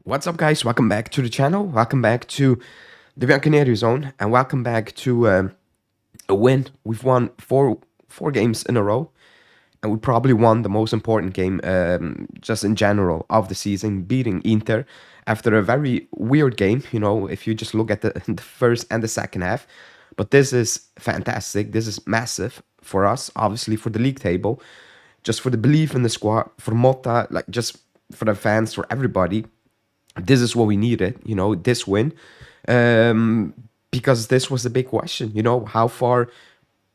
What's up, guys? Welcome back to the channel. Welcome back to the Bianconeri zone, and welcome back to a win. We've won four games in a row, and we probably won the most important game, just in general, of the season, beating Inter after a very weird game. If you just look at the first and the second half, but this is fantastic. This is massive for us, obviously for the league table, just for the belief in the squad, for Motta, like just for the fans, for everybody. This is what we needed, this win, because this was the big question. How far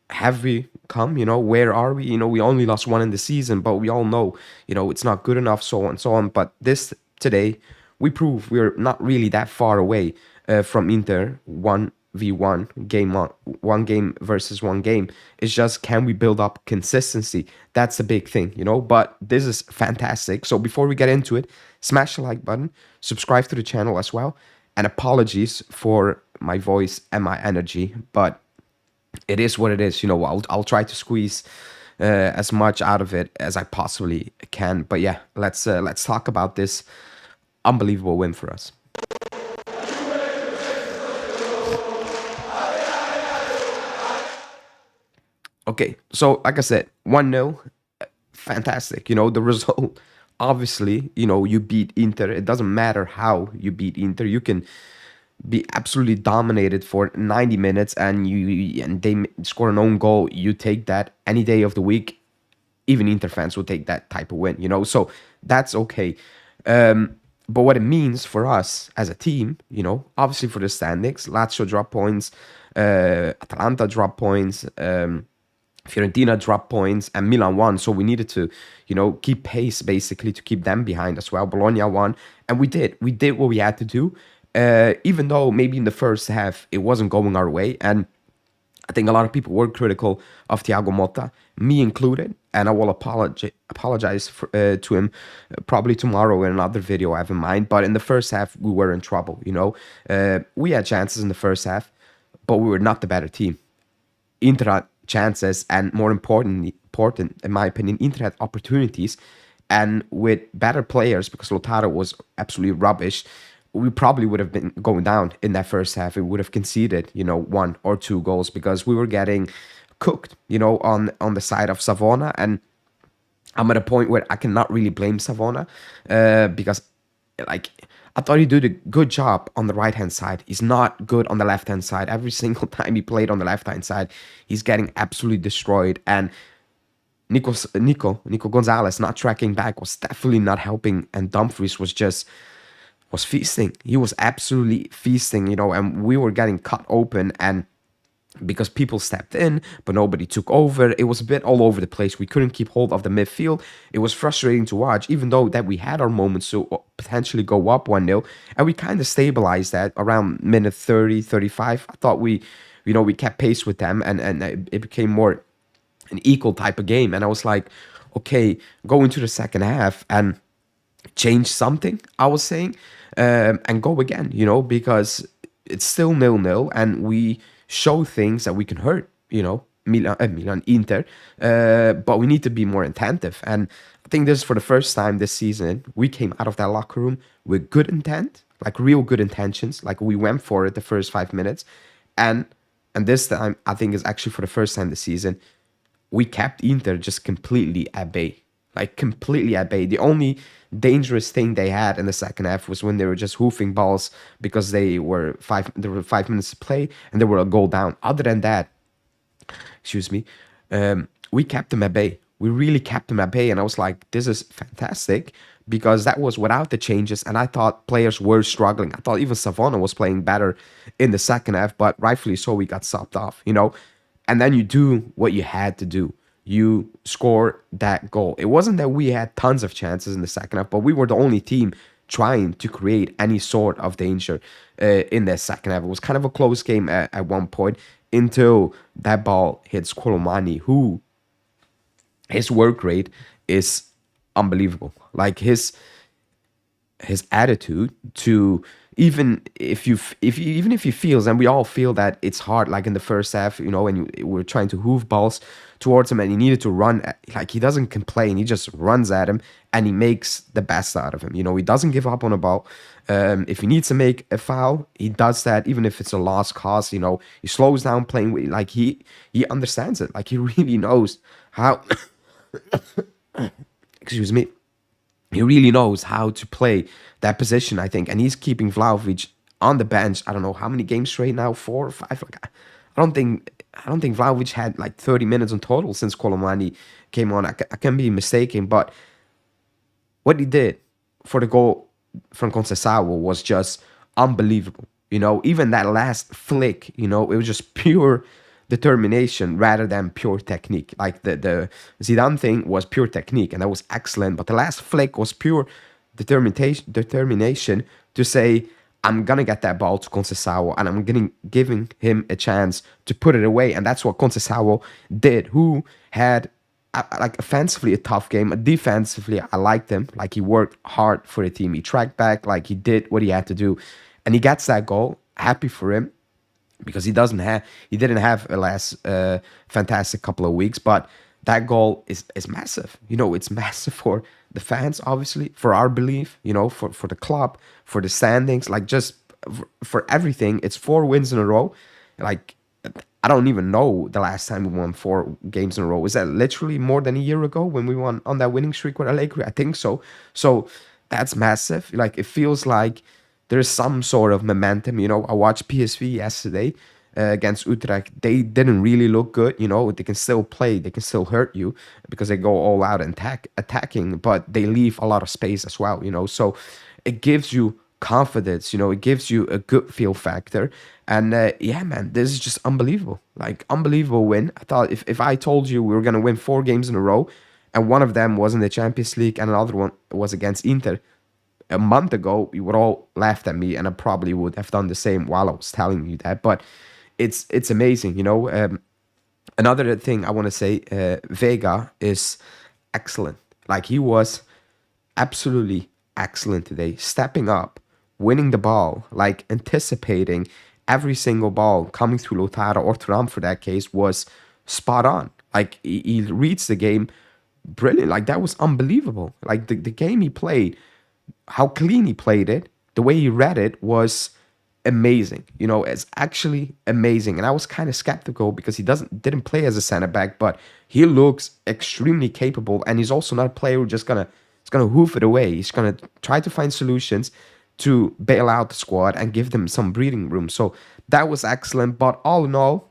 have we come? Where are we? We only lost one in the season, but we all know, it's not good enough, so on and so on. But this today, we prove we're not really that far away from Inter 1v1 game one game versus one game. It's just, can we build up consistency? That's the big thing, but this is fantastic. So before we get into it, smash the like button, subscribe to the channel as well, and apologies for my voice and my energy, but it is what it is. I'll try to squeeze as much out of it as I possibly can. But yeah, let's talk about this unbelievable win for us. Okay, so like I said, 1-0, fantastic. The result, obviously, you beat Inter. It doesn't matter how you beat Inter. You can be absolutely dominated for 90 minutes and they score an own goal. You take that any day of the week. Even Inter fans will take that type of win, so that's okay. But what it means for us as a team, obviously for the standings, Lazio drop points, Atalanta drop points, Fiorentina dropped points, and Milan won. So we needed to, keep pace, basically, to keep them behind as well. Bologna won, and we did. We did what we had to do, even though maybe in the first half it wasn't going our way. And I think a lot of people were critical of Thiago Motta, me included, and I will apologize to him probably tomorrow in another video I have in mind. But in the first half, we were in trouble. We had chances in the first half, but we were not the better team. Inter had chances, and more important in my opinion, Inter had opportunities, and with better players, because Lautaro was absolutely rubbish, we probably would have been going down in that first half. We would have conceded, one or two goals, because we were getting cooked, on the side of Savona. And I'm at a point where I cannot really blame Savona, because like, I thought he did a good job on the right-hand side. He's not good on the left-hand side. Every single time he played on the left-hand side, he's getting absolutely destroyed. And Nico Gonzalez not tracking back was definitely not helping. And Dumfries was feasting. He was absolutely feasting, and we were getting cut open. And because people stepped in, but nobody took over. It was a bit all over the place. We couldn't keep hold of the midfield. It was frustrating to watch, even though that we had our moments to potentially go up 1-0. And we kind of stabilized that around minute 30, 35. I thought we kept pace with them, and it became more an equal type of game. And I was like, okay, go into the second half and change something, I was saying, and go again, because it's still 0-0, and we show things that we can hurt, Milan, Inter, but we need to be more attentive. And I think this is for the first time this season, we came out of that locker room with good intent, like real good intentions, like we went for it the first 5 minutes, and this time, I think is actually for the first time this season, we kept Inter just completely at bay. Like, completely at bay. The only dangerous thing they had in the second half was when they were just hoofing balls, because there were 5 minutes to play and they were a goal down. Other than that, excuse me, we kept them at bay. We really kept them at bay. And I was like, this is fantastic, because that was without the changes. And I thought players were struggling. I thought even Savona was playing better in the second half, but rightfully so, we got subbed off, And then you do what you had to do. You score that goal. It wasn't that we had tons of chances in the second half, but we were the only team trying to create any sort of danger in the second half. It was kind of a close game at one point, until that ball hits Colomani, who, his work rate is unbelievable. Like, his attitude to even if he feels, and we all feel that it's hard, like in the first half, and we're trying to hoof balls towards him, and he needed to run. Like, he doesn't complain, he just runs at him, and he makes the best out of him. He doesn't give up on a ball. If he needs to make a foul, he does that, even if it's a lost cause. He slows down playing. Like, he understands it. Like, he really knows how. Excuse me. He really knows how to play that position, I think, and he's keeping Vlahovic on the bench. I don't know how many games straight now, 4 or 5. Like, I don't think Vlahovic had like 30 minutes in total since Colomani came on. I can be mistaken, but what he did for the goal from Conceição was just unbelievable. Even that last flick, it was just pure determination rather than pure technique. Like, the Zidane thing was pure technique, and that was excellent. But the last flick was pure determination to say, I'm gonna get that ball to Conceição, and I'm giving him a chance to put it away. And that's what Conceição did, who had like offensively a tough game. Defensively, I liked him. Like, he worked hard for the team. He tracked back, like, he did what he had to do, and he gets that goal. Happy for him, because he didn't have a last fantastic couple of weeks, but that goal is massive. It's massive for the fans, obviously, for our belief, for the club, for the standings, like, just for everything. It's 4 wins in a row. Like, I don't even know the last time we won 4 games in a row. Is that literally more than a year ago when we won on that winning streak with Allegri? I think so. So that's massive. Like, it feels like there's some sort of momentum. I watched PSV yesterday against Utrecht. They didn't really look good. They can still play. They can still hurt you because they go all out and attacking, but they leave a lot of space as well. So it gives you confidence. It gives you a good feel factor. And yeah, man, this is just unbelievable. Like, unbelievable win. I thought if I told you we were going to win 4 games in a row, and one of them was in the Champions League and another one was against Inter, a month ago, you would all laughed at me, and I probably would have done the same while I was telling you that. But it's amazing, Another thing I want to say, Vega is excellent. Like, he was absolutely excellent today, stepping up, winning the ball, like, anticipating every single ball coming through Lautaro or Thuram for that case was spot on. Like, he reads the game brilliant. Like, that was unbelievable. Like, the game he played, how clean he played it, the way he read it was amazing. It's actually amazing. And I was kind of skeptical because he didn't play as a center back, but he looks extremely capable. And he's also not a player who's just gonna hoof it away. He's gonna try to find solutions to bail out the squad and give them some breathing room. So that was excellent. But all in all,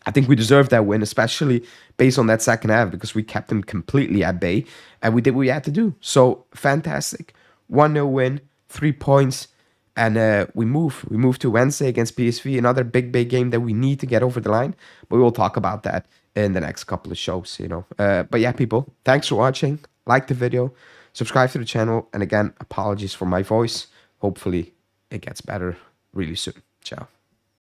I think we deserved that win, especially based on that second half, because we kept them completely at bay and we did what we had to do. So fantastic. 1-0 win, 3 points, and we move to Wednesday against PSV, another big game that we need to get over the line. But we will talk about that in the next couple of shows, But yeah, people, thanks for watching. Like the video, subscribe to the channel, and again, apologies for my voice. Hopefully, it gets better really soon. Ciao.